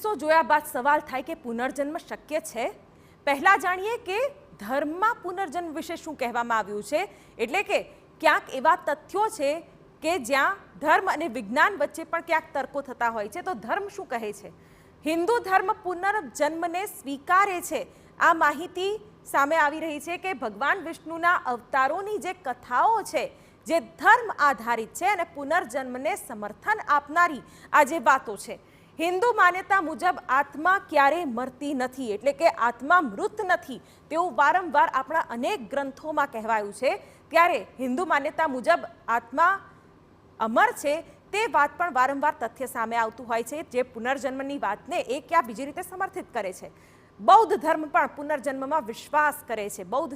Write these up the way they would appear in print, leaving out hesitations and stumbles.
કિસ્સો જોયા બાદ સવાલ થાય કે પુનર્જન્મ શક્ય છે? પહેલા જાણીએ કે ધર્મમાં પુનર્જન્મ વિશે શું કહેવામાં આવ્યું છે। એટલે કે ક્યાંક એવા તથ્યો છે કે જ્યાં ધર્મ અને વિજ્ઞાન વચ્ચે પણ ક્યાંક તર્કો થતા હોય છે। તો ધર્મ શું કહે છે? હિન્દુ ધર્મ પુનર્જન્મને સ્વીકારે છે। આ માહિતી સામે આવી રહી છે કે ભગવાન વિષ્ણુના અવતારોની જે કથાઓ છે જે ધર્મ આધારિત છે અને પુનર્જન્મને સમર્થન આપનારી આ જે વાતો છે, હિન્દુ માન્યતા મુજબ આત્મા ક્યારેય મરતી નથી, એટલે કે આત્મા મૃત નથી તેવું વારંવાર આપણા અનેક ગ્રંથોમાં કહેવાયું છે। ત્યારે હિન્દુ માન્યતા મુજબ આત્મા અમર છે તે વાત પણ વારંવાર તથ્ય સામે આવતું હોય છે, જે પુનર્જન્મની વાતને એક યા બીજી રીતે સમર્થિત કરે છે। બૌદ્ધ ધર્મ પણ પુનર્જન્મમાં વિશ્વાસ કરે છે। બૌદ્ધ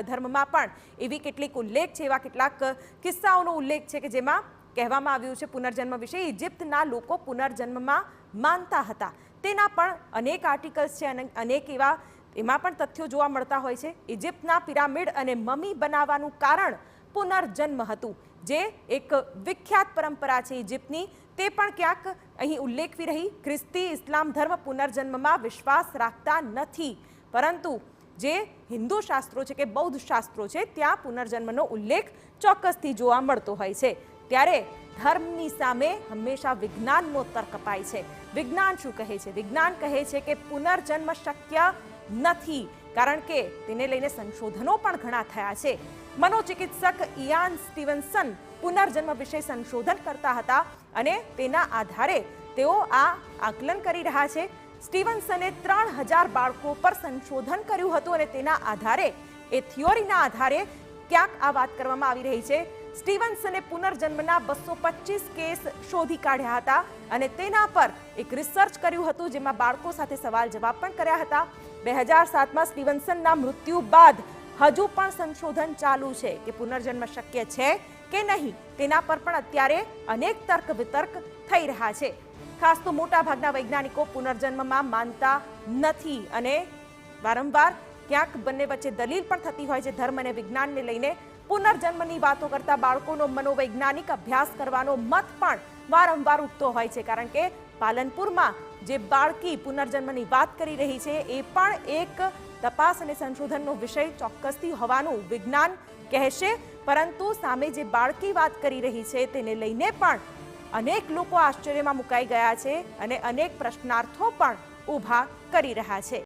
ધર્મમાં પણ એવી કેટલીક ઉલ્લેખ છે, એવા કેટલાક કિસ્સાઓનો ઉલ્લેખ છે કે જેમાં કહેવામાં આવ્યું છે પુનર્જન્મ વિશે। ઇજિપ્તના લોકો પુનર્જન્મમાં માનતા હતા, તેના પણ અનેક આર્ટિકલ્સ છે અને અનેક એમાં પણ તથ્યો જોવા મળતા હોય છે। ઇજિપ્તના પિરામિડ અને મમી બનાવવાનું કારણ પુનર્જન્મ હતું, જે એક વિખ્યાત પરંપરા છે ઇજિપ્તની, તે પણ ક્યાંક અહીં ઉલ્લેખવી રહી। ખ્રિસ્તી ઇસ્લામ ધર્મ પુનર્જન્મમાં વિશ્વાસ રાખતા નથી, પરંતુ જે હિન્દુ શાસ્ત્રો છે કે બૌદ્ધ શાસ્ત્રો છે ત્યાં પુનર્જન્મનો ઉલ્લેખ ચોક્કસથી જોવા મળતો હોય છે। ત્યારે ધર્મની સામે હંમેશા વિજ્ઞાનનો તર્ક અપાય છે। વિજ્ઞાન શું કહે છે? વિજ્ઞાન કહે છે કે પુનર્જન્મ શક્ય નથી, કારણ કે તેને લઈને સંશોધનો પણ ઘણા થયા છે। મનોચિકિત્સક ઇયાન સ્ટીવન્સન પુનર્જન્મ વિશે સંશોધન કરતા હતા અને તેના આધારે તેઓ આ આકલન કરી રહ્યા છે। સ્ટીવન્સને 3000 બાળકો પર સંશોધન કર્યું હતું અને તેના આધારે, એ થિયોરીના આધારે ક્યાંક આ વાત કરવામાં આવી રહી છે। સ્ટીવન્સને પુનર્જન્મના 225 કેસ શોધી કાઢ્યા હતા અને તેના પર એક રિસર્ચ કર્યું હતું, જેમાં બાળકો સાથે સવાલ જવાબ પણ કર્યા હતા। 2007માં સ્ટીવન્સનના મૃત્યુ બાદ હજુ પણ સંશોધન ચાલુ છે કે પુનર્જન્મ શક્ય છે કે નહીં, તેના પર પણ અત્યારે અનેક તર્ક વિતર્ક થઈ રહ્યા છે। ખાસ તો મોટાભાગના વૈજ્ઞાનિકો પુનર્જન્મમાં માનતા નથી અને વારંવાર ક્યાંક બંને વચ્ચે દલીલ પણ થતી હોય છે ધર્મ અને વિજ્ઞાનને લઈને। પુનર્જન્મની વાતો કરતા બાળકોનો મનોવૈજ્ઞાનિક અભ્યાસ કરવાનો મત પણ વારંવાર ઉઠતો હોય છે, કારણ કે પાલનપુરમાં જે બાળકી પુનર્જન્મની વાત કરી રહી છે એ પણ એક તપાસ અને સંશોધનનો વિષય ચોક્કસથી હોવાનું વિજ્ઞાન કહેશે, પરંતુ સામે જે બાળકી વાત કરી રહી છે તેને લઈને પણ અનેક લોકો આશ્ચર્યમાં મુકાઈ ગયા છે અને અનેક પ્રશ્નાર્થો પણ ઊભા કરી રહ્યા છે।